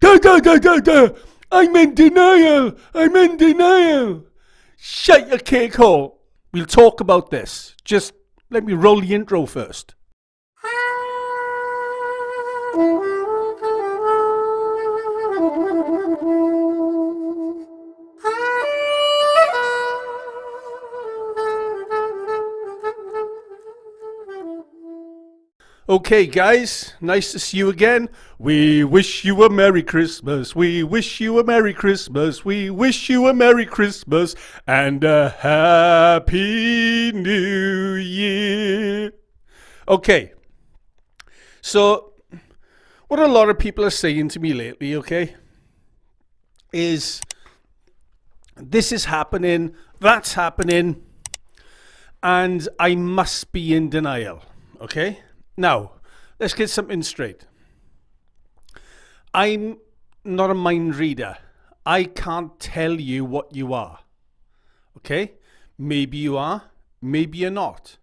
Da, da, da, da, da. I'm in denial. I'm in denial. Shut your cake hole. We'll talk about this. Just let me roll the intro first. Okay, guys, nice to see you again. We wish you a Merry Christmas. We wish you a Merry Christmas. We wish you a Merry Christmas and a Happy New Year. Okay, so what a lot of people are saying to me lately, okay, is this is happening, that's happening, and I must be in denial, okay? Now, let's get something straight. I'm not a mind reader. I can't tell you what you are. Okay? Maybe you are, maybe you're not.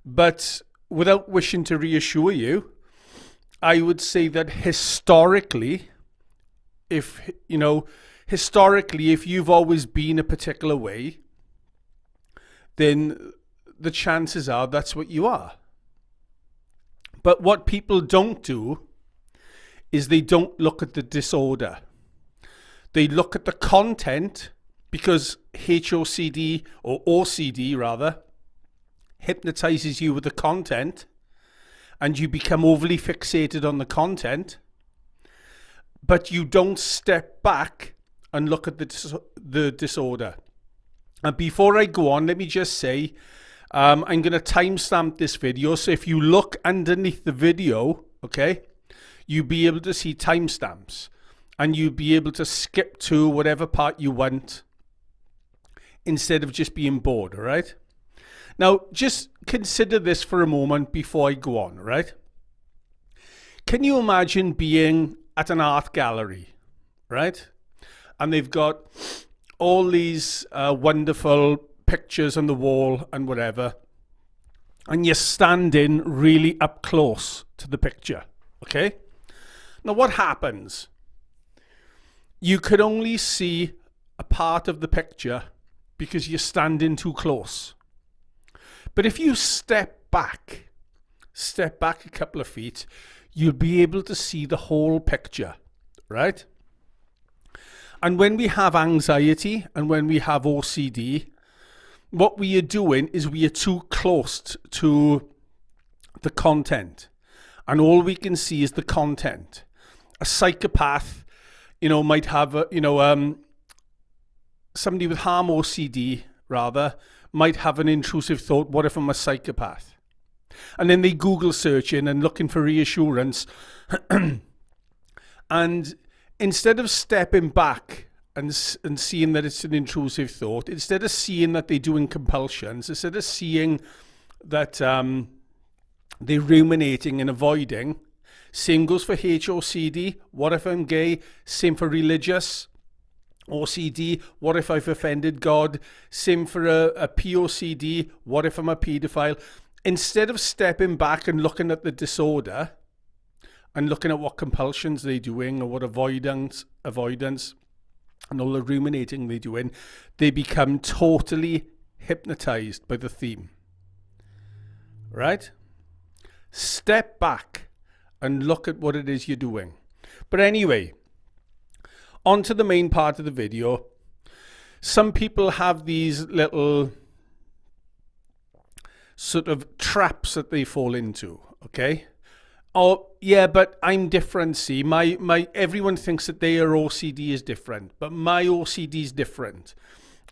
But without wishing to reassure you, I would say that historically, if you've always been a particular way, then the chances are that's what you are. But what people don't do is they don't look at the disorder. They look at the content, because HOCD or OCD rather hypnotizes you with the content, and you become overly fixated on the content, but you don't step back and look at the disorder. And before I go on, let me just say, I'm going to timestamp this video, so if you look underneath the video, okay, you'll be able to see timestamps, and you'll be able to skip to whatever part you want instead of just being bored, all right? Now, just consider this for a moment before I go on, right? Can you imagine being at an art gallery, right? And they've got all these wonderful pictures on the wall and whatever, and you're standing really up close to the picture, okay? Now what happens? You could only see a part of the picture because you're standing too close. But if you step back a couple of feet, you'll be able to see the whole picture, right? And when we have anxiety and when we have OCD, what we are doing is we are too close to the content, and all we can see is the content. A psychopath, might have somebody with harm OCD rather might have an intrusive thought, what if I'm a psychopath? And then they Google searching and looking for reassurance, and instead of stepping back and seeing that it's an intrusive thought, instead of seeing that they're doing compulsions, instead of seeing that they're ruminating and avoiding, same goes for HOCD, what if I'm gay? Same for religious OCD, what if I've offended God? Same for a POCD, what if I'm a paedophile? Instead of stepping back and looking at the disorder and looking at what compulsions they're doing or what avoidance and all the ruminating they're doing, they become totally hypnotized by the theme, right? Step back and look at what it is you're doing. But anyway, on to the main part of the video. Some people have these little sort of traps that they fall into, okay? Oh, yeah, but I'm different, see. My everyone thinks that their OCD is different, but my OCD is different.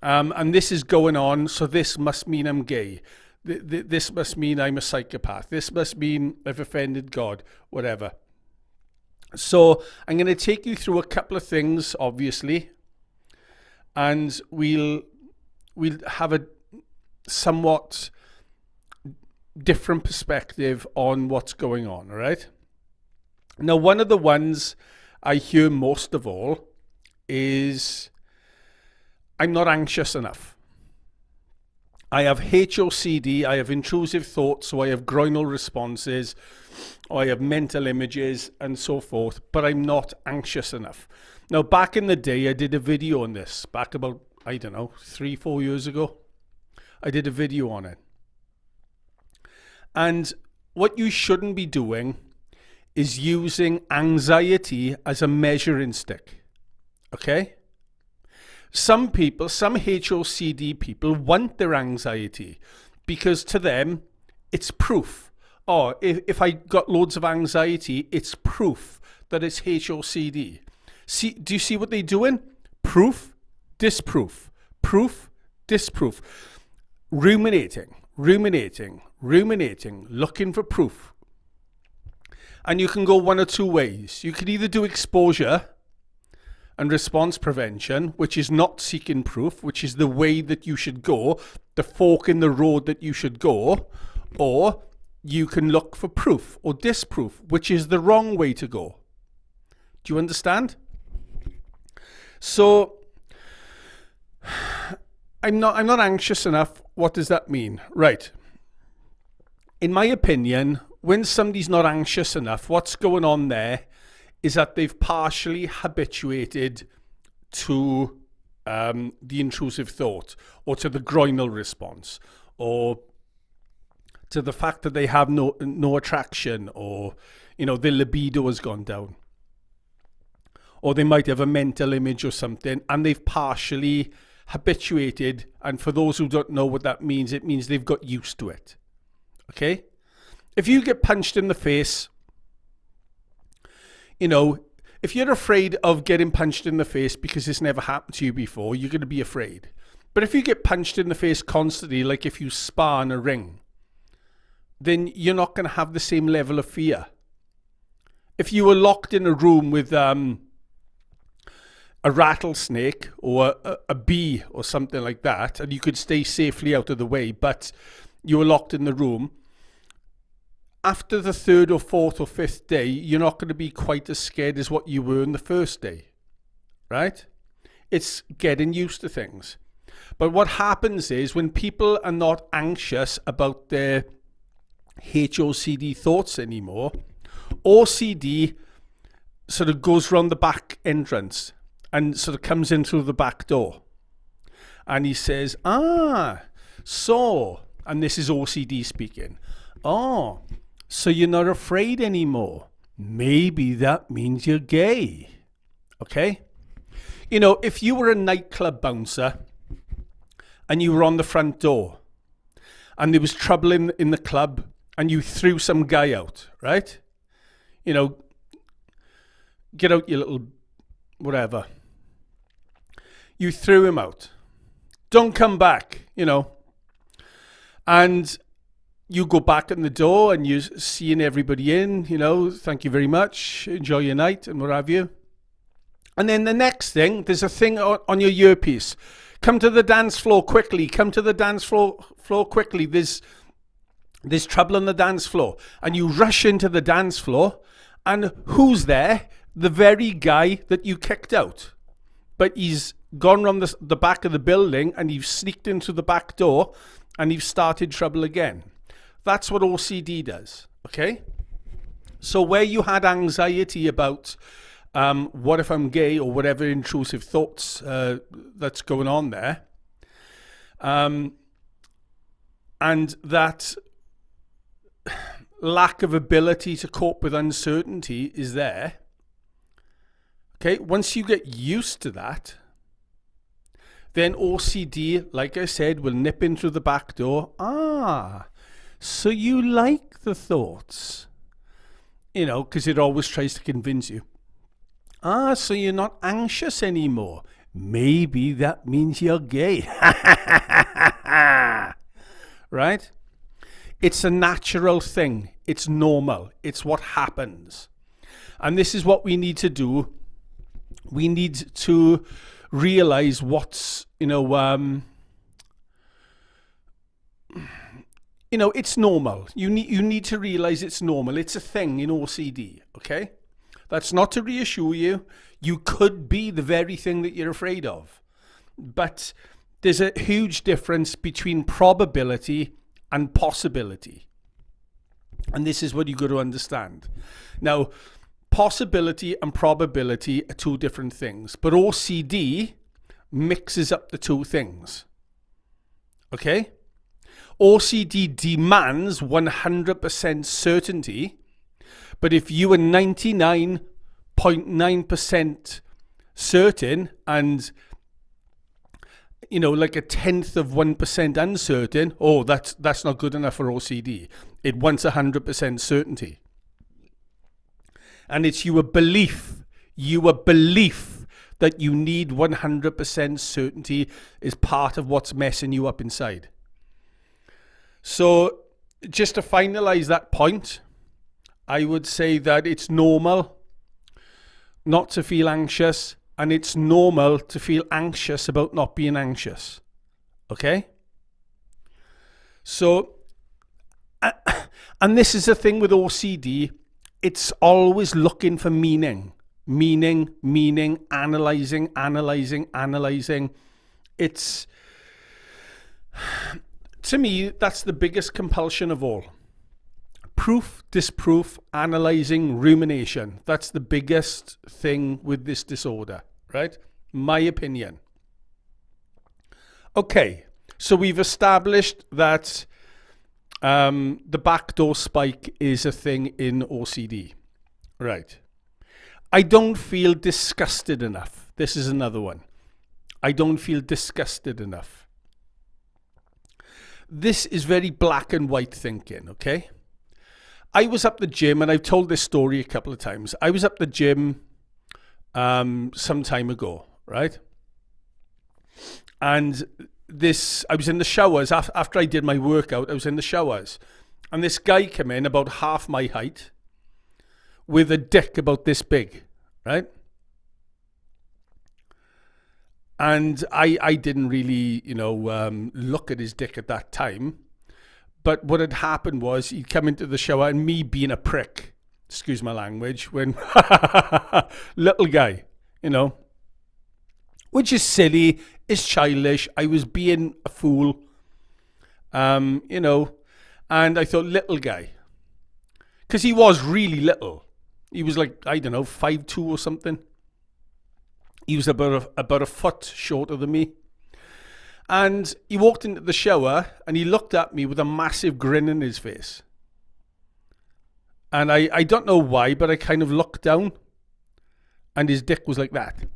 And this is going on, so this must mean I'm gay. This must mean I'm a psychopath. This must mean I've offended God, whatever. So I'm going to take you through a couple of things, obviously, and we'll have a somewhat different perspective on what's going on, all right? Now, one of the ones I hear most of all is, I'm not anxious enough. I have HOCD, I have intrusive thoughts, so I have groinal responses, or I have mental images and so forth, but I'm not anxious enough. Now, back in the day, I did a video on this, back about, I don't know, 3-4 years ago. I did a video on it. And what you shouldn't be doing is using anxiety as a measuring stick, okay? Some people, some HOCD people want their anxiety because to them, it's proof. Oh, if I got loads of anxiety, it's proof that it's HOCD. See, do you see what they're doing? Proof, disproof, proof, disproof. Ruminating, looking for proof. And you can go one or two ways. You could either do exposure and response prevention, which is not seeking proof, which is the way that you should go, the fork in the road that you should go, or you can look for proof or disproof, which is the wrong way to go. Do you understand? So I'm not anxious enough. What does that mean? Right. In my opinion, when somebody's not anxious enough, what's going on there is that they've partially habituated to the intrusive thought, or to the groinal response, or to the fact that they have no attraction, or their libido has gone down, or they might have a mental image or something, and they've partially habituated. And for those who don't know what that means, it means they've got used to it. Okay? If you get punched in the face, if you're afraid of getting punched in the face because it's never happened to you before, you're going to be afraid. But if you get punched in the face constantly, like if you spar in a ring, then you're not going to have the same level of fear. If you were locked in a room with a rattlesnake or a bee or something like that, and you could stay safely out of the way, but you were locked in the room, after the third or fourth or fifth day, you're not going to be quite as scared as what you were in the first day, right? It's getting used to things. But what happens is when people are not anxious about their HOCD thoughts anymore, OCD sort of goes round the back entrance and sort of comes in through the back door. And he says, so, and this is OCD speaking, so you're not afraid anymore. Maybe that means you're gay. Okay? If you were a nightclub bouncer and you were on the front door and there was trouble in the club and you threw some guy out, right? Get out your little whatever. You threw him out. Don't come back, And you go back in the door and you're seeing everybody in, thank you very much, enjoy your night and what have you. And then the next thing, there's a thing on your earpiece. Come to the dance floor quickly. Come to the dance floor quickly. There's trouble on the dance floor. And you rush into the dance floor. And who's there? The very guy that you kicked out. But he's gone around the back of the building and you've sneaked into the back door and you've started trouble again. That's what OCD does, okay? So where you had anxiety about what if I'm gay or whatever intrusive thoughts that's going on there, and that lack of ability to cope with uncertainty is there, okay? Once you get used to that, then OCD, like I said, will nip in through the back door. So you like the thoughts, because it always tries to convince you. So you're not anxious anymore. Maybe that means you're gay. Right? It's a natural thing. It's normal. It's what happens. And this is what we need to do. We need to realize what's, it's normal. You need to realize it's normal. It's a thing in OCD, okay? That's not to reassure you. You could be the very thing that you're afraid of. But there's a huge difference between probability and possibility. And this is what you've got to understand. Now, possibility and probability are two different things, but OCD mixes up the two things. Okay? OCD demands 100% certainty, but if you are 99.9% certain and, you know, like a 1/10 of 1% uncertain, oh, that's not good enough for OCD. It wants 100% certainty. And it's your belief that you need 100% certainty is part of what's messing you up inside. So just to finalize that point, I would say that it's normal not to feel anxious, and it's normal to feel anxious about not being anxious. Okay? So, and this is the thing with OCD, it's always looking for meaning, analyzing. It's, to me, that's the biggest compulsion of all. Proof, disproof, analyzing, rumination. That's the biggest thing with this disorder, right? My opinion. Okay, so we've established that the backdoor spike is a thing in OCD. Right. I don't feel disgusted enough. This is another one. I don't feel disgusted enough. This is very black and white thinking, okay? I was up the gym, and I've told this story a couple of times. I was up the gym some time ago, right? And I was in the showers. After I did my workout, I was in the showers. And this guy came in about half my height with a dick about this big, right? And I didn't really, look at his dick at that time. But what had happened was he'd come into the shower, and me being a prick, excuse my language, when little guy, which is silly, is childish. I was being a fool, and I thought little guy, because he was really little. He was like, I don't know, 5'2" or something. He was about a foot shorter than me. And he walked into the shower and he looked at me with a massive grin in his face. And I don't know why, but I kind of looked down and his dick was like that.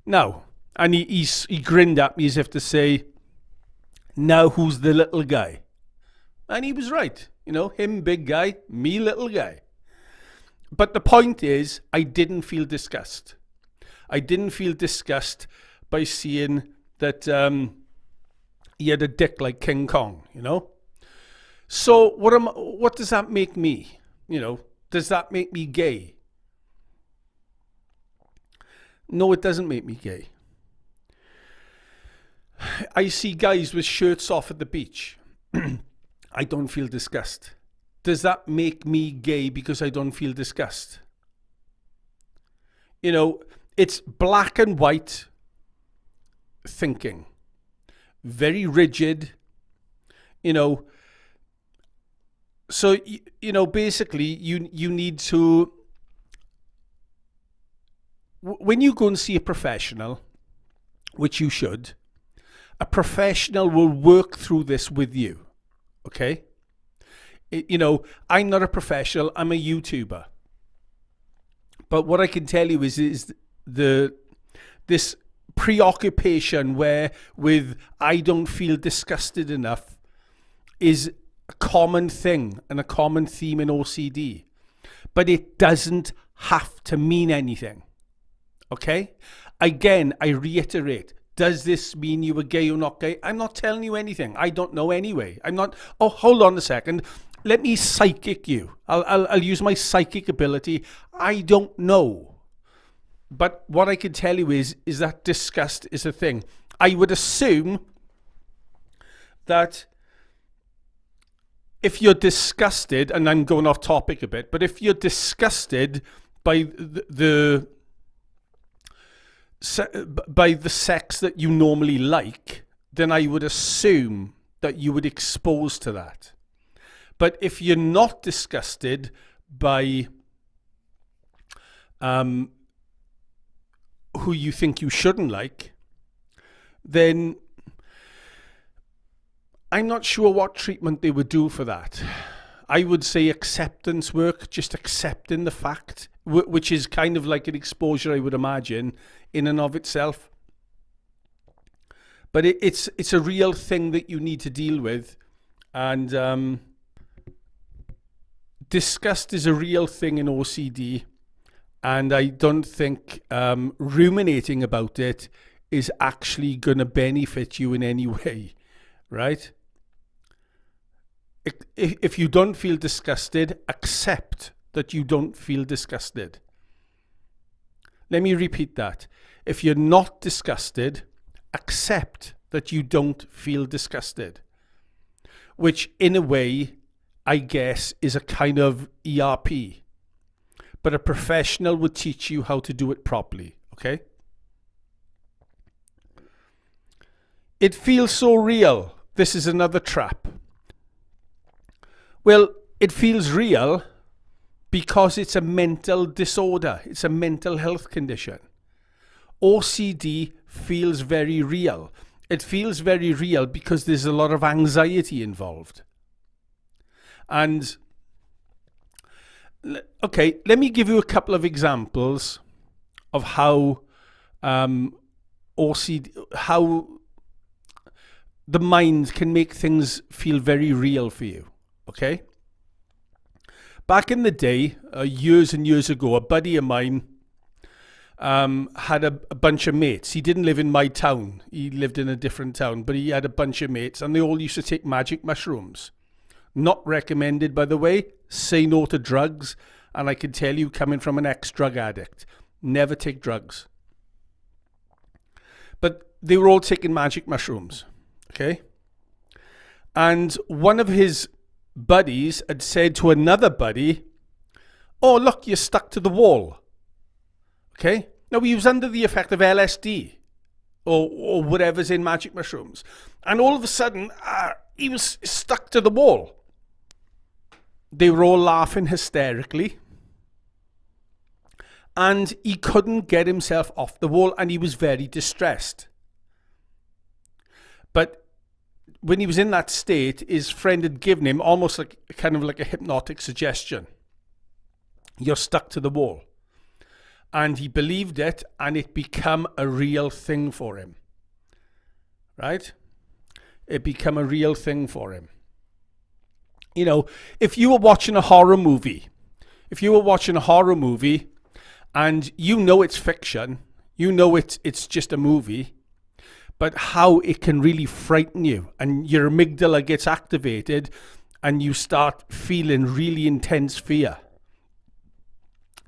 Now, and he grinned at me as if to say, now who's the little guy? And he was right. Him big guy, me little guy. But the point is, I didn't feel disgust. I didn't feel disgust by seeing that he had a dick like King Kong, So what does that make me? Does that make me gay? No, it doesn't make me gay. I see guys with shirts off at the beach. I don't feel disgust. Does that make me gay because I don't feel disgust? It's black and white thinking, very rigid, so basically you need to, when you go and see a professional, which you should, a professional will work through this with you. Okay, I'm not a professional, I'm a YouTuber, but what I can tell you is this preoccupation with I don't feel disgusted enough is a common thing and a common theme in OCD, but it doesn't have to mean anything. Okay? Again, I reiterate, does this mean you were gay or not gay? I'm not telling you anything. I don't know anyway. Oh, hold on a second. Let me psychic you. I'll use my psychic ability. I don't know. But what I can tell you is that disgust is a thing. I would assume that if you're disgusted, and I'm going off topic a bit, but if you're disgusted by the by the sex that you normally like, then I would assume that you would expose to that. But if you're not disgusted by who you think you shouldn't like, then I'm not sure what treatment they would do for that. I would say acceptance work, just accepting the fact, which is kind of like an exposure, I would imagine, in and of itself. But it's a real thing that you need to deal with. And disgust is a real thing in OCD. And I don't think ruminating about it is actually going to benefit you in any way, right? If you don't feel disgusted, accept that you don't feel disgusted. Let me repeat that. If you're not disgusted, accept that you don't feel disgusted. Which, in a way, I guess, is a kind of ERP. But a professional would teach you how to do it properly, okay? It feels so real. This is another trap. Well, it feels real because it's a mental disorder. It's a mental health condition. OCD feels very real. It feels very real because there's a lot of anxiety involved. And, okay, let me give you a couple of examples of how OCD, how the mind can make things feel very real for you. Okay. Back in the day, years and years ago, a buddy of mine had a bunch of mates. He didn't live in my town. He lived in a different town, but he had a bunch of mates, and they all used to take magic mushrooms. Not recommended, by the way. Say no to drugs. And I can tell you, coming from an ex-drug addict, never take drugs. But they were all taking magic mushrooms. Okay. And one of his buddies had said to another buddy, "Oh, look, you're stuck to the wall." Okay? Now, he was under the effect of LSD or whatever's in magic mushrooms. And all of a sudden, he was stuck to the wall. They were all laughing hysterically. And he couldn't get himself off the wall, and he was very distressed. But when he was in that state, his friend had given him almost like kind of like a hypnotic suggestion. You're stuck to the wall. And he believed it, and it became a real thing for him. Right? It became a real thing for him. You know, if you were watching a horror movie, and you know it's fiction, you know it's just a movie, but how it can really frighten you, and your amygdala gets activated and you start feeling really intense fear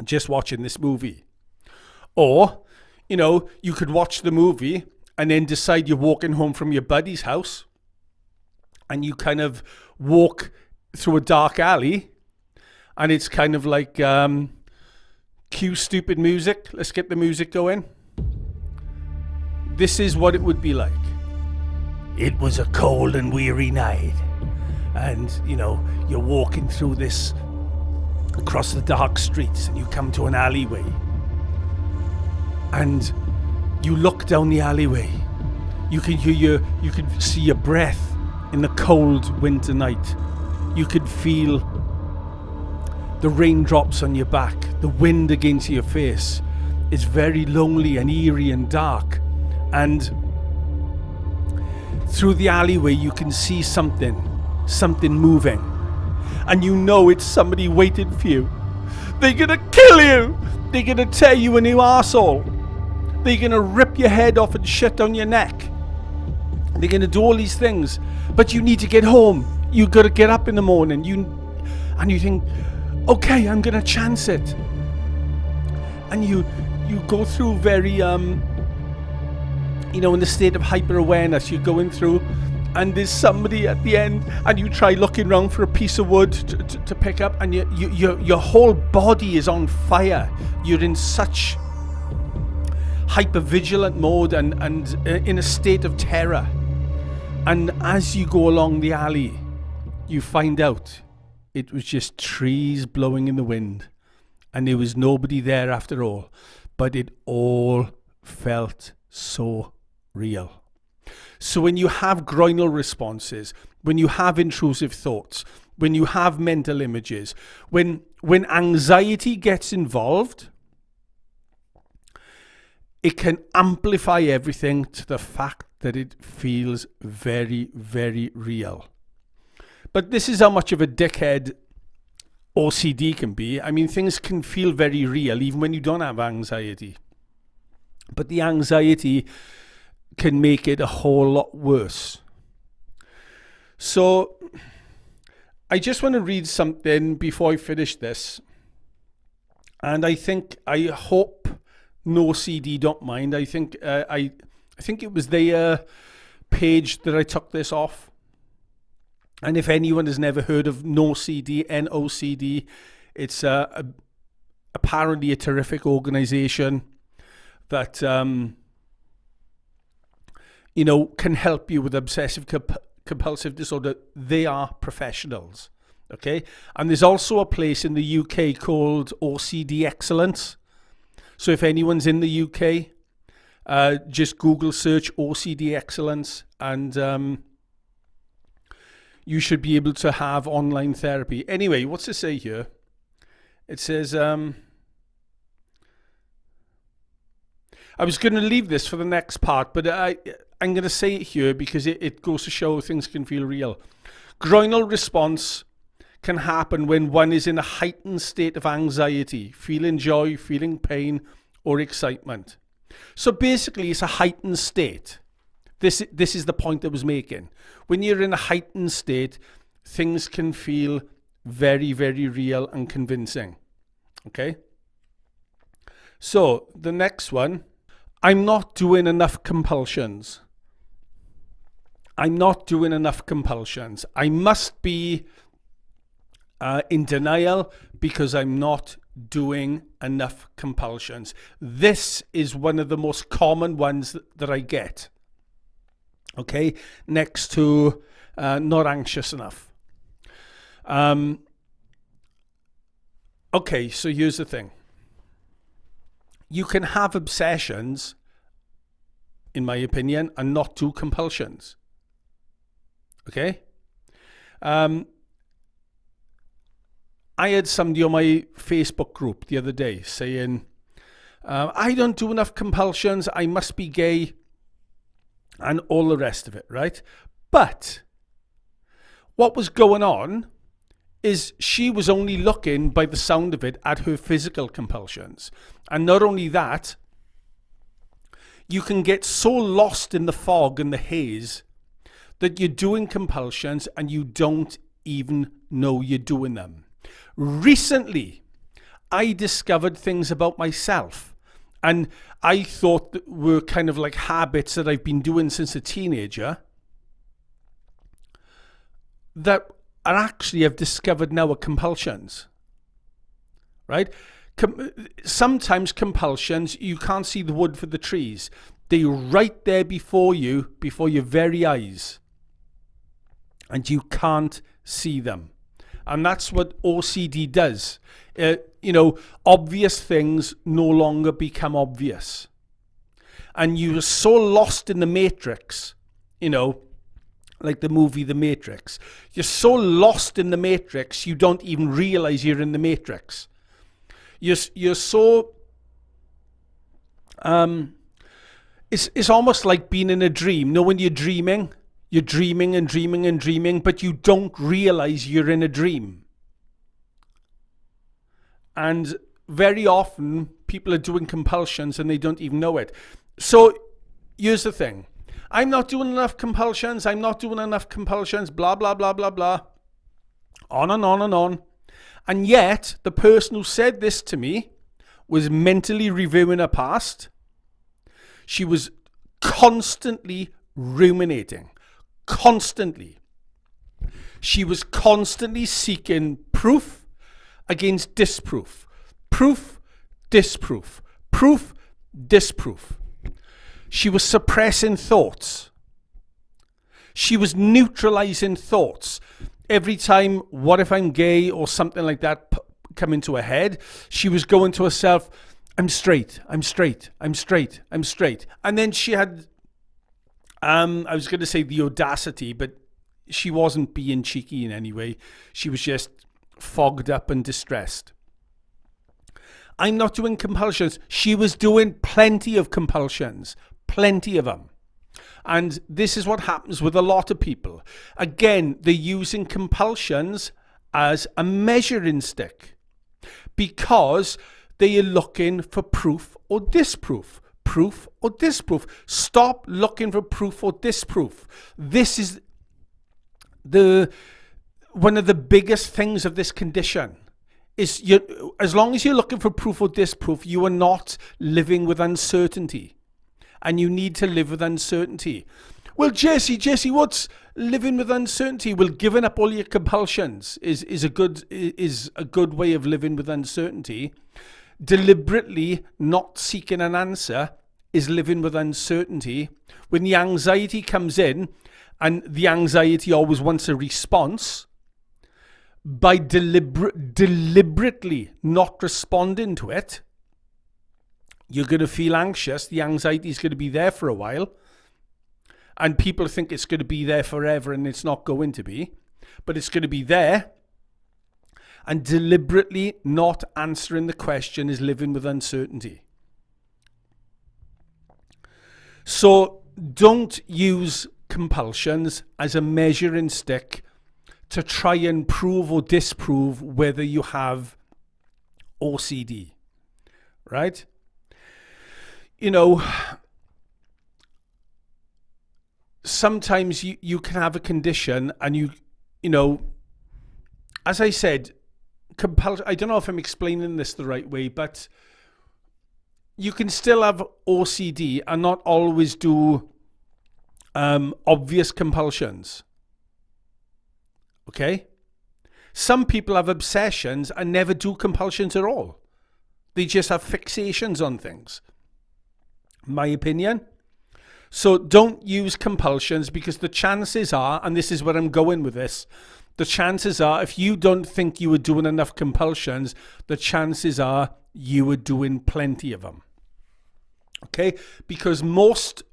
just watching this movie. Or, you know, you could watch the movie and then decide you're walking home from your buddy's house and you kind of walk through a dark alley and it's kind of like cue stupid music. Let's get the music going. This is what it would be like. It was a cold and weary night. And, you know, you're walking through this, across the dark streets, and you come to an alleyway. And you look down the alleyway. You can see your breath in the cold winter night. You could feel the raindrops on your back, the wind against your face. It's very lonely and eerie and dark. And through the alleyway, you can see something moving. And you know it's somebody waiting for you. They're going to kill you. They're going to tear you a new arsehole. They're going to rip your head off and shit down your neck. They're going to do all these things. But you need to get home. You got to get up in the morning. And you think, okay, I'm going to chance it. And you go through very... you know, in the state of hyper-awareness, you're going through and there's somebody at the end and you try looking around for a piece of wood to pick up and your whole body is on fire. You're in such hypervigilant mode and in a state of terror. And as you go along the alley, you find out it was just trees blowing in the wind, and there was nobody there after all. But it all felt so real. So when you have groinal responses, when you have intrusive thoughts, when you have mental images, when anxiety gets involved, it can amplify everything to the fact that it feels very, very real. But this is how much of a dickhead OCD can be. I mean, things can feel very real even when you don't have anxiety. But the anxiety can make it a whole lot worse. So I just want to read something before I finish this. And I hope No CD don't mind. I think it was their page that I took this off. And if anyone has never heard of No CD, NOCD, it's apparently a terrific organization that can help you with obsessive compulsive disorder. They are professionals, okay? And there's also a place in the UK called OCD Excellence. So if anyone's in the UK, just Google search OCD Excellence, and you should be able to have online therapy. Anyway, what's it say here? It says, I was going to leave this for the next part, but I'm going to say it here because it goes to show things can feel real. Groinal response can happen when one is in a heightened state of anxiety, feeling joy, feeling pain, or excitement. So basically, it's a heightened state. This is the point I was making. When you're in a heightened state, things can feel very, very real and convincing. Okay? So, the next one, I'm not doing enough compulsions. I'm not doing enough compulsions. I must be in denial because I'm not doing enough compulsions. This is one of the most common ones that I get. Okay, next to not anxious enough. Okay, so here's the thing. You can have obsessions, in my opinion, and not do compulsions. Okay? I had somebody on my Facebook group the other day saying, I don't do enough compulsions, I must be gay, and all the rest of it, right? But what was going on is she was only looking, by the sound of it, at her physical compulsions. And not only that, you can get so lost in the fog and the haze that you're doing compulsions and you don't even know you're doing them. Recently, I discovered things about myself, and I thought that were kind of like habits that I've been doing since a teenager that are actually, I've discovered now, are compulsions, right? Sometimes compulsions, you can't see the wood for the trees. They're right there before you, before your very eyes, and you can't see them. And that's what OCD does. Obvious things no longer become obvious. And you're so lost in the Matrix, like the movie The Matrix. You're so lost in the Matrix, you don't even realize you're in the Matrix. You're so... It's almost like being in a dream. When you're dreaming and dreaming and dreaming, but you don't realize you're in a dream. And very often, people are doing compulsions and they don't even know it. So, here's the thing. I'm not doing enough compulsions. I'm not doing enough compulsions. Blah, blah, blah, blah, blah. On and on and on. And yet, the person who said this to me was mentally reviewing her past. She was constantly ruminating. Constantly. She was constantly seeking proof against disproof. Proof, disproof. Proof, disproof. She was suppressing thoughts. She was neutralizing thoughts. Every time, what if I'm gay or something like that come into her head, she was going to herself, I'm straight, I'm straight, I'm straight, I'm straight. And then she had, I was going to say the audacity, but she wasn't being cheeky in any way. She was just fogged up and distressed. I'm not doing compulsions. She was doing plenty of compulsions, plenty of them. And this is what happens with a lot of people. Again, they're using compulsions as a measuring stick because they are looking for proof or disproof. Proof or disproof. Stop looking for proof or disproof. This is one of the biggest things of this condition. Is as long as you're looking for proof or disproof, you are not living with uncertainty. And you need to live with uncertainty. Well, Jesse, what's living with uncertainty? Well, giving up all your compulsions is a good way of living with uncertainty. Deliberately not seeking an answer is living with uncertainty. When the anxiety comes in, and the anxiety always wants a response, by deliberately not responding to it, you're going to feel anxious. The anxiety is going to be there for a while. And people think it's going to be there forever, and it's not going to be. But it's going to be there. And deliberately not answering the question is living with uncertainty. So don't use compulsions as a measuring stick to try and prove or disprove whether you have OCD. Right? You know, sometimes you can have a condition and you know, as I said, I don't know if I'm explaining this the right way, but you can still have OCD and not always do obvious compulsions. Okay? Some people have obsessions and never do compulsions at all. They just have fixations on things. My opinion. So don't use compulsions, because the chances are, and this is where I'm going with this, the chances are, if you don't think you were doing enough compulsions, the chances are you were doing plenty of them. Okay? Because most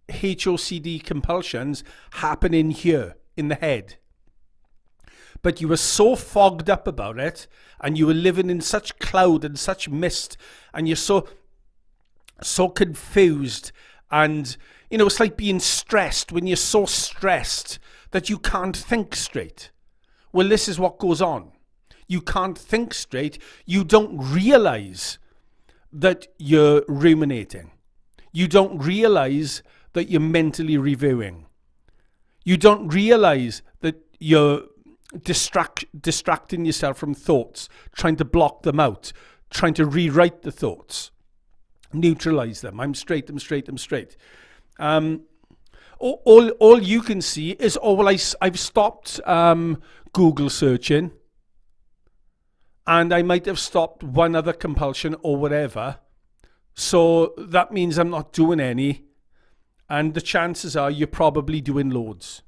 HOCD compulsions happen in here, in the head. But you were so fogged up about it, and you were living in such cloud and such mist, and you're so confused, and you know, it's like being stressed when you're so stressed that you can't think straight. Well, this is what goes on. You can't think straight. You don't realize that you're ruminating. You don't realize that you're mentally reviewing. You don't realize that you're distracting yourself from thoughts, trying to block them out, trying to rewrite the thoughts. Neutralize them. I'm straight. All you can see is, oh, well, I've stopped Google searching, and I might have stopped one other compulsion or whatever. So that means I'm not doing any. And the chances are you're probably doing loads.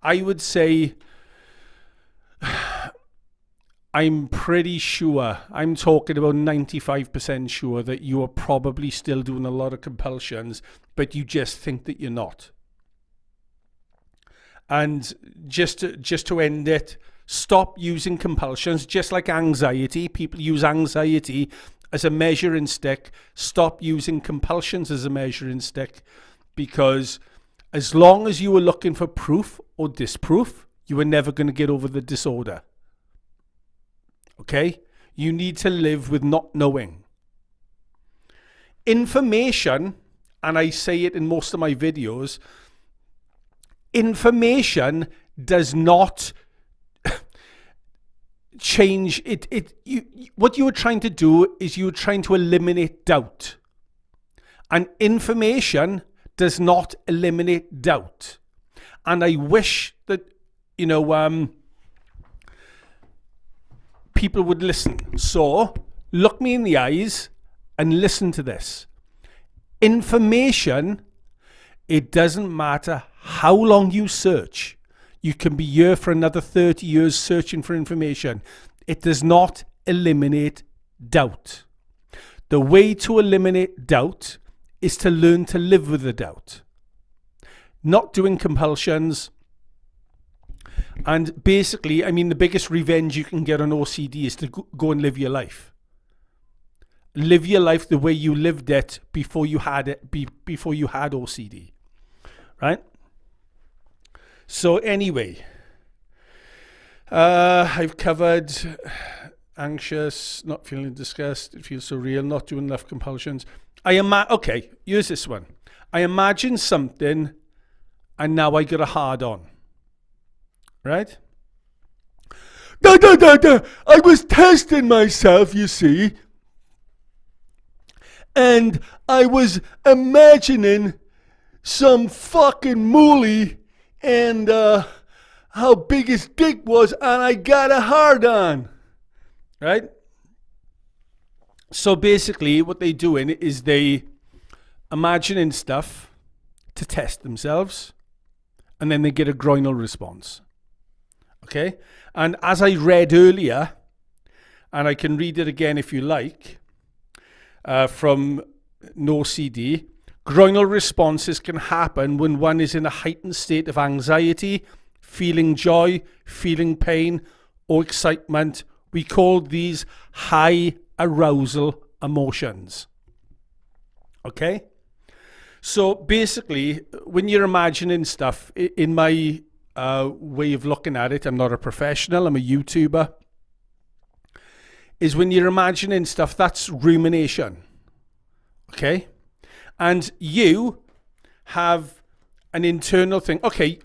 I would say, I'm pretty sure, I'm talking about 95% sure that you are probably still doing a lot of compulsions, but you just think that you're not. And just to end it, stop using compulsions, just like anxiety. People use anxiety as a measuring stick. Stop using compulsions as a measuring stick, because as long as you were looking for proof or disproof, you were never going to get over the disorder. Okay? You need to live with not knowing. Information, and I say it in most of my videos, information does not change it. What you were trying to do is you were trying to eliminate doubt. And information does not eliminate doubt. And I wish that, you know, people would listen. So look me in the eyes and listen to this. Information, it doesn't matter how long you search. You can be here for another 30 years searching for information. It does not eliminate doubt. The way to eliminate doubt is to learn to live with the doubt. Not doing compulsions. And basically, I mean, the biggest revenge you can get on OCD is to go and live your life. Live your life the way you lived it before you had OCD, right? So anyway, I've covered anxious, not feeling disgust, it feels so real, not doing enough compulsions. Okay, here's this one. I imagine something and now I get a hard on, right? I was testing myself, you see. And I was imagining some fucking moolie and how big his dick was, and I got a hard on. Right? So basically what they're doing is they imagining stuff to test themselves, and then they get a groinal response. Okay? And as I read earlier, and I can read it again if you like, from NoCD, groinal responses can happen when one is in a heightened state of anxiety, feeling joy, feeling pain, or excitement. We call these high arousal emotions. Okay? So basically, when you're imagining stuff, in my way of looking at it, I'm not a professional, I'm a YouTuber, is when you're imagining stuff, that's rumination. Okay? And you have an internal thing. Okay,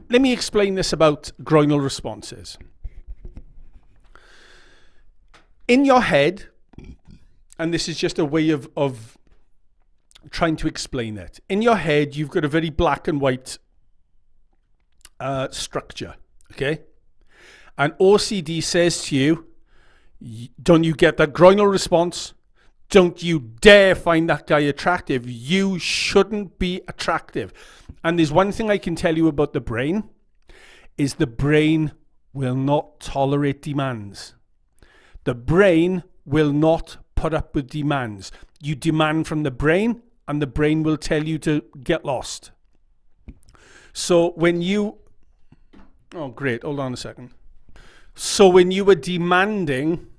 let me explain this about groinal responses. In your head, and this is just a way of trying to explain it. In your head, you've got a very black and white structure, okay? And OCD says to you, don't you get that groinal response? Don't you dare find that guy attractive. You shouldn't be attractive. And there's one thing I can tell you about the brain, is the brain will not tolerate demands. The brain will not put up with demands. You demand from the brain, and the brain will tell you to get lost. So when you... Oh, great. Hold on a second. So when you were demanding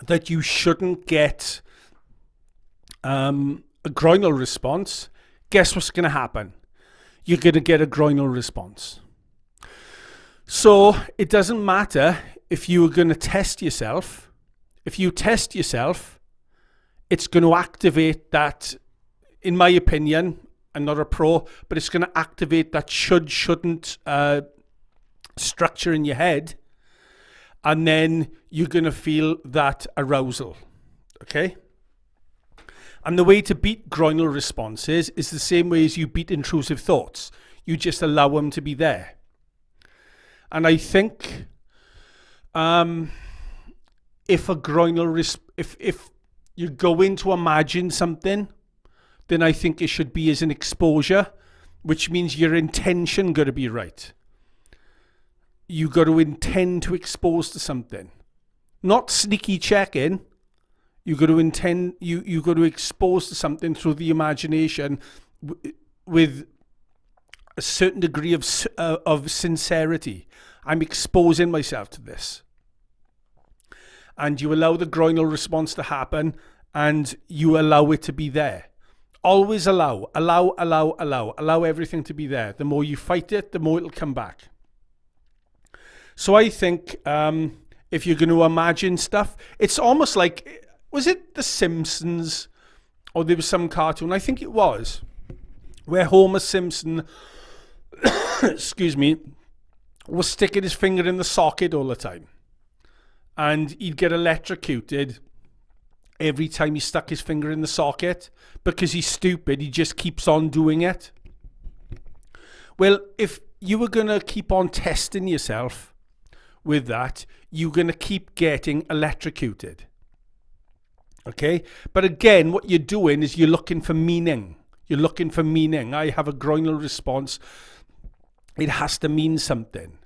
that you shouldn't get a groinal response, guess what's going to happen? You're going to get a groinal response. So it doesn't matter if you're going to test yourself. If you test yourself, it's going to activate that, in my opinion, I'm not a pro, but it's going to activate that shouldn't structure in your head. And then you're going to feel that arousal. Okay? And the way to beat groinal responses is the same way as you beat intrusive thoughts. You just allow them to be there. And I think if you go in to imagine something, then I think it should be as an exposure, which means your intention got to be right. You got to intend to expose to something, not sneaky check-in. You got to intend. You got to expose to something through the imagination, with a certain degree of sincerity. I'm exposing myself to this, and you allow the groinal response to happen, and you allow it to be there. Always allow everything to be there. The more you fight it, the more it'll come back. So I think if you're going to imagine stuff, it's almost like, was it The Simpsons, or there was some cartoon, I think it was, where Homer Simpson, excuse me, was sticking his finger in the socket all the time. And he'd get electrocuted every time he stuck his finger in the socket. Because he's stupid, he just keeps on doing it. Well, if you were going to keep on testing yourself with that, you're going to keep getting electrocuted. Okay? But again, what you're doing is you're looking for meaning. You're looking for meaning. I have a groinal response. It has to mean something.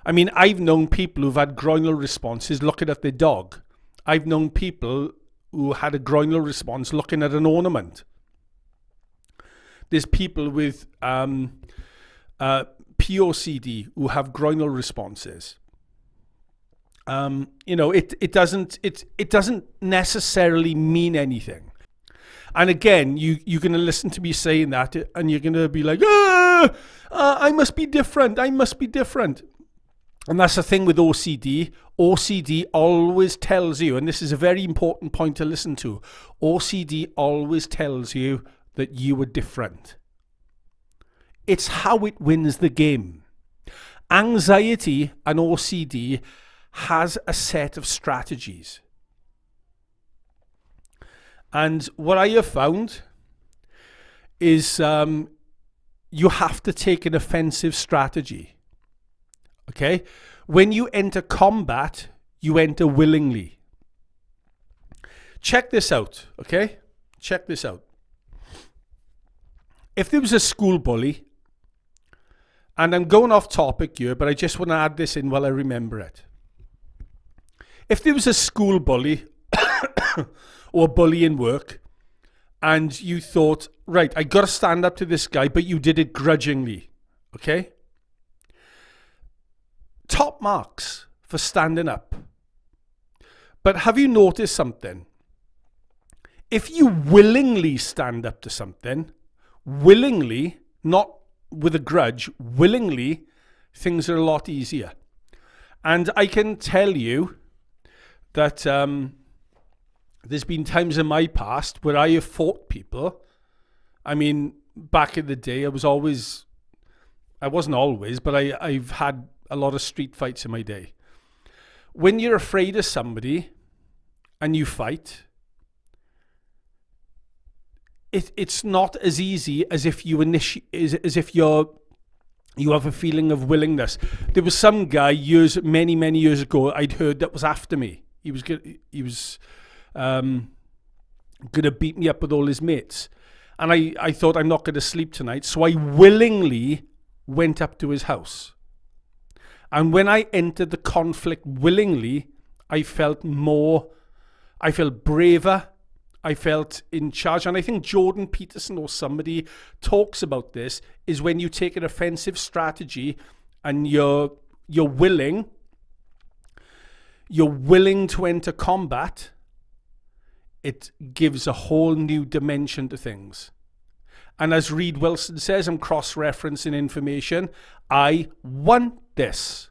I mean, I've known people who've had groinal responses looking at their dog. I've known people who had a groinal response looking at an ornament. There's people with POCD who have groinal responses. It doesn't necessarily mean anything. And again, you're going to listen to me saying that, and you're going to be like, I must be different. I must be different. And that's the thing with OCD. OCD always tells you, and this is a very important point to listen to, OCD always tells you that you are different. It's how it wins the game. Anxiety and OCD has a set of strategies. And what I have found is you have to take an offensive strategy. Okay? When you enter combat, you enter willingly. Check this out, okay? Check this out. If there was a school bully, and I'm going off topic here, but I just want to add this in while I remember it. If there was a school bully or a bully in work, and you thought, right, I got to stand up to this guy, but you did it grudgingly, okay? Top marks for standing up. But have you noticed something? If you willingly stand up to something, willingly, not with a grudge, willingly, things are a lot easier. And I can tell you that there's been times in my past where I have fought people. I mean, back in the day, I wasn't always, but I've had a lot of street fights in my day. When you're afraid of somebody and you fight, it's not as easy as if you you have a feeling of willingness. There was some guy many years ago I'd heard that was after me. He was gonna beat me up with all his mates, and I thought, I'm not gonna sleep tonight, so I willingly went up to his house. And when I entered the conflict willingly, I felt braver, I felt in charge. And I think Jordan Peterson or somebody talks about this, is when you take an offensive strategy and you're willing to enter combat, it gives a whole new dimension to things. And as Reed Wilson says, I'm cross-referencing information, I want this.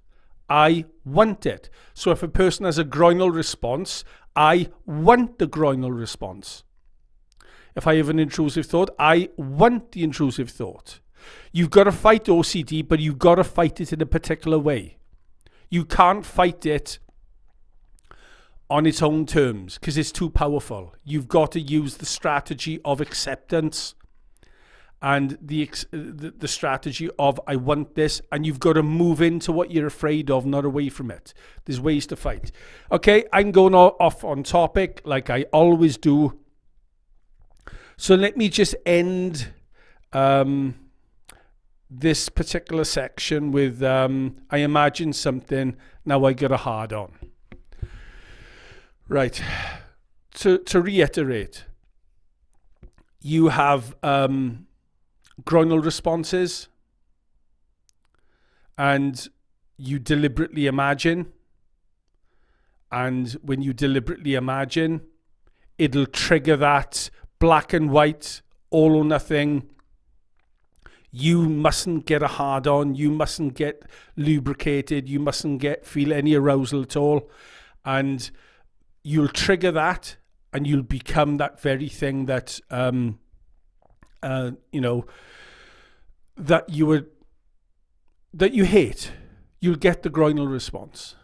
I want it. So if a person has a groinal response, I want the groinal response. If I have an intrusive thought, I want the intrusive thought. You've got to fight OCD, but you've got to fight it in a particular way. You can't fight it on its own terms because it's too powerful. You've got to use the strategy of acceptance and the strategy of I want this, and you've got to move into what you're afraid of, not away from it. There's ways to fight. Okay, I'm going off on topic like I always do. So let me just end this particular section with I imagine something, now I get a hard on. Right, to reiterate, you have groinal responses, and you deliberately imagine, and when you deliberately imagine, it'll trigger that black and white, all or nothing. You mustn't get a hard on, you mustn't get lubricated, you mustn't feel any arousal at all, and you'll trigger that, and you'll become that very thing that that you hate. You'll get the groinal response.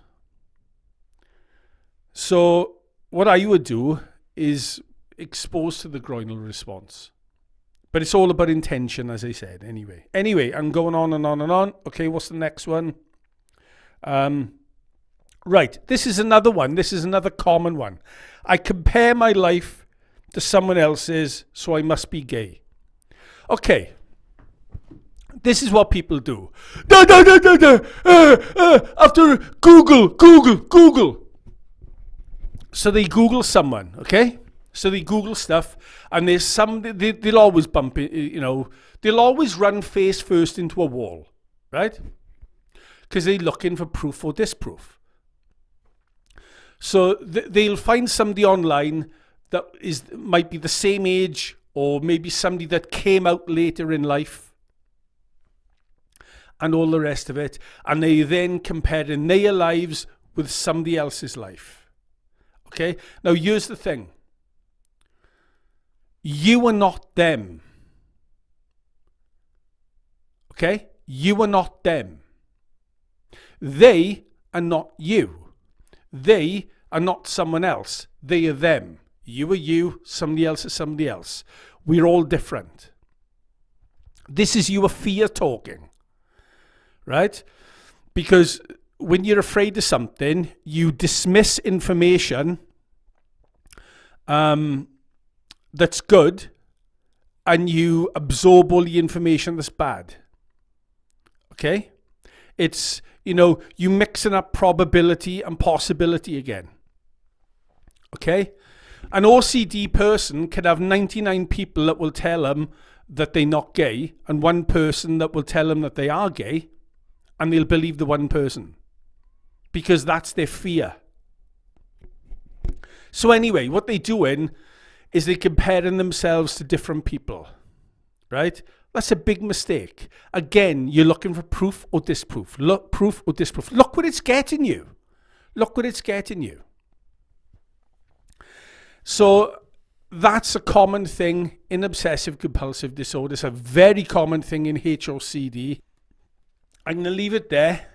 So what I would do is expose to the groinal response. But it's all about intention, as I said, anyway. Anyway, I'm going on and on and on. Okay, what's the next one? Right, this is another one. This is another common one. I compare my life to someone else's, so I must be gay. Okay. This is what people do. After Google. So they Google someone, okay? So they Google stuff, and there's some, they'll always bump it, you know, they'll always run face first into a wall, right? Because they're looking for proof or disproof. So they'll find somebody online that might be the same age, or maybe somebody that came out later in life, and all the rest of it, and they then comparing their lives with somebody else's life. Okay? Now here's the thing. You are not them. Okay? You are not them. They are not you. They are not someone else. They are them. You are you, somebody else is somebody else. We're all different. This is your fear talking, right? Because when you're afraid of something, you dismiss information that's good, and you absorb all the information that's bad. Okay? It's, you know, you mixing up probability and possibility again. Okay? An OCD person can have 99 people that will tell them that they're not gay, and one person that will tell them that they are gay, and they'll believe the one person. Because that's their fear. So anyway, what they're doing is they're comparing themselves to different people. Right? That's a big mistake. Again, you're looking for proof or disproof. Look, proof or disproof. Look what it's getting you. Look what it's getting you. So that's a common thing in obsessive compulsive disorder. It's a very common thing in HOCD. I'm going to leave it there,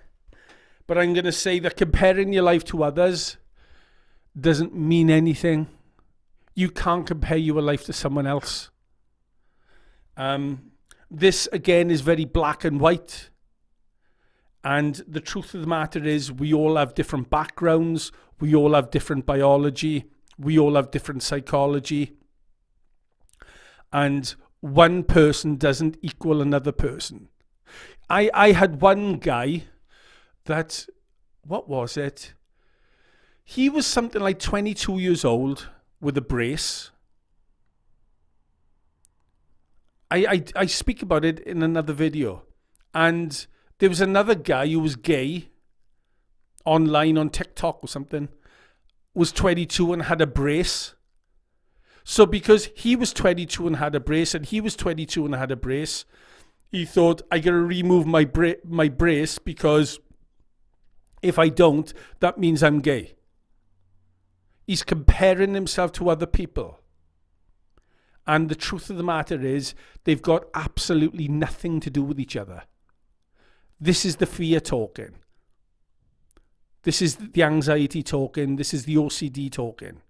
but I'm going to say that comparing your life to others doesn't mean anything. You can't compare your life to someone else. This again is very black and white. And the truth of the matter is we all have different backgrounds. We all have different biology. We all have different psychology. And one person doesn't equal another person. I had one guy that, what was it? He was something like 22 years old with a brace. I speak about it in another video. And there was another guy who was gay online on TikTok or something, was 22 and had a brace. So because he was 22 and had a brace, and he was 22 and had a brace, he thought, I got to remove my brace, because if I don't, that means I'm gay. He's comparing himself to other people. And the truth of the matter is, they've got absolutely nothing to do with each other. This is the fear talking. This is the anxiety talking. This is the OCD talking.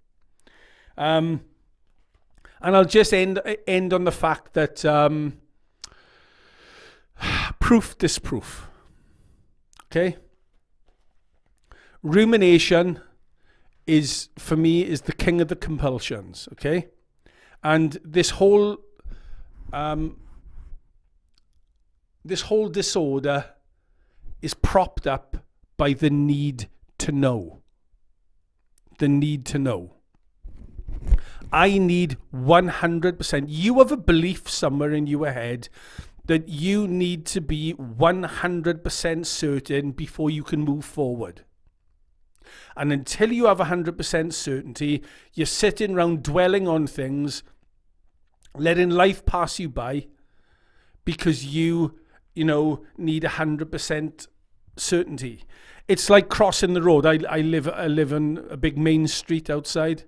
And I'll just end on the fact that proof, disproof. Okay? Rumination is, for me, is the king of the compulsions. Okay? And this whole disorder is propped up by the need to know. The need to know. I need 100%. You have a belief somewhere in your head that you need to be 100% certain before you can move forward. And until you have 100% certainty, you're sitting around dwelling on things, letting life pass you by, because you need 100% certainty. It's like crossing the road. I live on a big main street outside.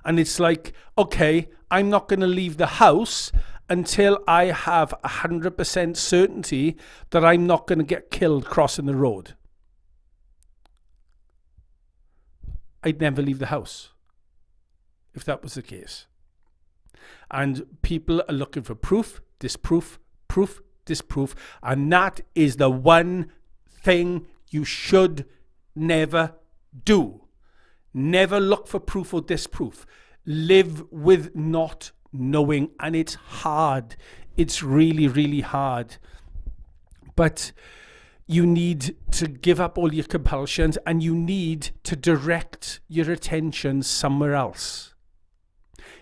And it's like, okay, I'm not going to leave the house until I have 100% certainty that I'm not going to get killed crossing the road. I'd never leave the house if that was the case. And people are looking for proof, disproof, proof, disproof. And that is the one thing you should never do. Never look for proof or disproof. Live with not knowing, and it's hard. It's really, really hard. But you need to give up all your compulsions, and you need to direct your attention somewhere else.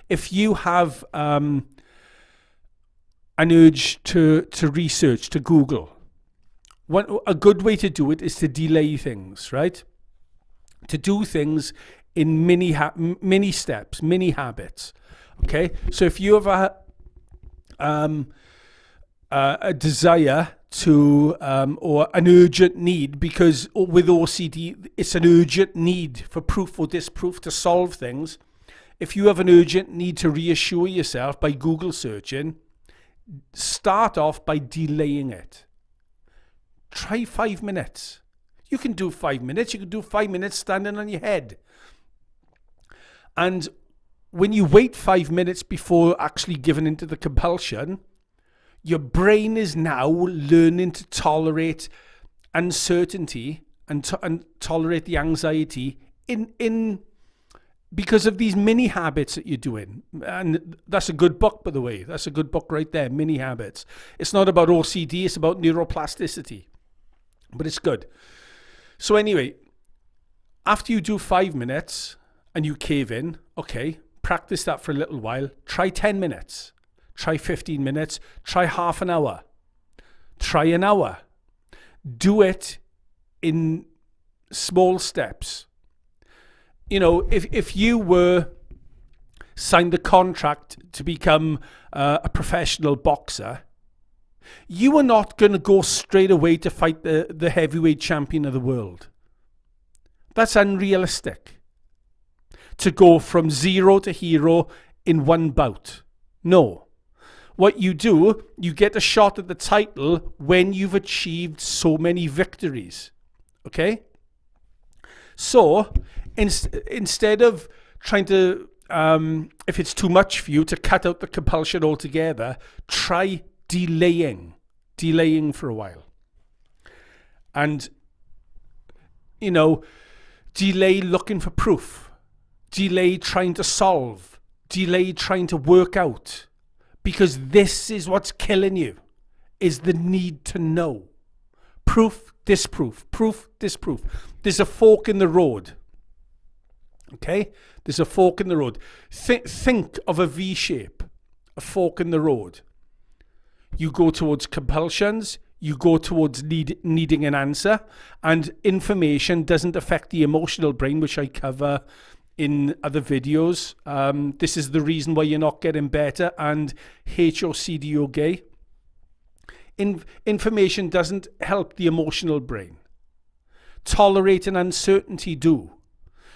If you have an urge to research, to Google, a good way to do it is to delay things, right? To do things in mini steps, mini habits. Okay, so if you have a desire to or an urgent need, because with OCD it's an urgent need for proof or disproof to solve things. If you have an urgent need to reassure yourself by Google searching, start off by delaying it. Try 5 minutes. You can do 5 minutes. You can do 5 minutes standing on your head. And when you wait 5 minutes before actually giving into the compulsion, your brain is now learning to tolerate uncertainty and tolerate the anxiety in because of these mini habits that you're doing. And that's a good book, by the way. That's a good book right there, Mini Habits. It's not about OCD, it's about neuroplasticity. But it's good. So anyway, after you do 5 minutes and you cave in, okay, practice that for a little while. Try 10 minutes. Try 15 minutes. Try half an hour. Try an hour. Do it in small steps. You know, if you were signed the contract to become a professional boxer, you are not going to go straight away to fight the heavyweight champion of the world. That's unrealistic. To go from zero to hero in one bout. No. What you do, you get a shot at the title when you've achieved so many victories. Okay? So, instead of trying to, if it's too much for you, to cut out the compulsion altogether, try delaying for a while. And, you know, delay looking for proof. Delay trying to solve. Delay trying to work out. Because this is what's killing you, is the need to know. Proof, disproof. Proof, disproof. There's a fork in the road. Okay? There's a fork in the road. Think of a V shape. A fork in the road. You go towards compulsions. You go towards needing an answer. And information doesn't affect the emotional brain, which I cover in other videos. This is the reason why you're not getting better and HOCD or gay. Information doesn't help the emotional brain. Tolerating uncertainty do.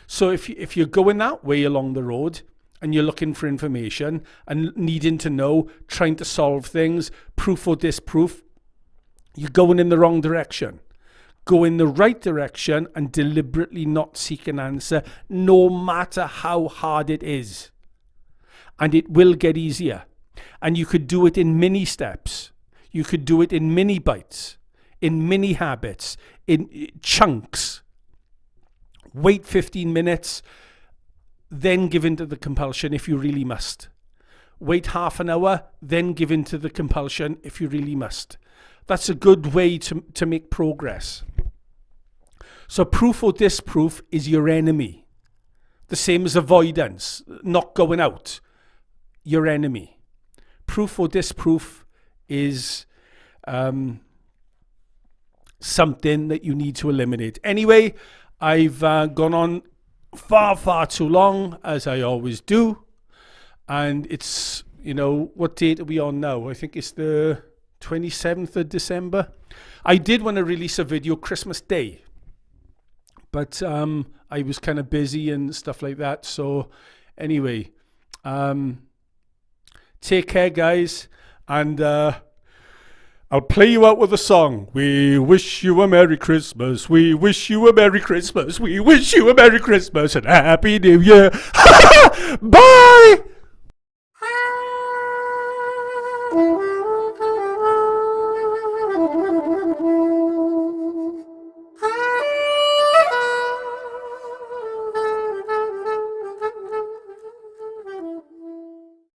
So if you're going that way along the road and you're looking for information and needing to know, trying to solve things, proof or disproof, you're going in the wrong direction. Go in the right direction and deliberately not seek an answer, no matter how hard it is. And it will get easier. And you could do it in mini steps. You could do it in mini bites, in mini habits, in chunks. Wait 15 minutes, then give in to the compulsion if you really must. Wait half an hour, then give in to the compulsion if you really must. That's a good way to make progress. So proof or disproof is your enemy. The same as avoidance, not going out. Your enemy. Proof or disproof is something that you need to eliminate. Anyway, I've gone on far too long, as I always do. And it's, you know, what date are we on now? I think it's the 27th of December. I did want to release a video Christmas Day, but I was kind of busy and stuff like that. So anyway, take care, guys, and I'll play you out with a song. We wish you a Merry Christmas. We wish you a Merry Christmas. We wish you a Merry Christmas and a Happy New Year. Bye!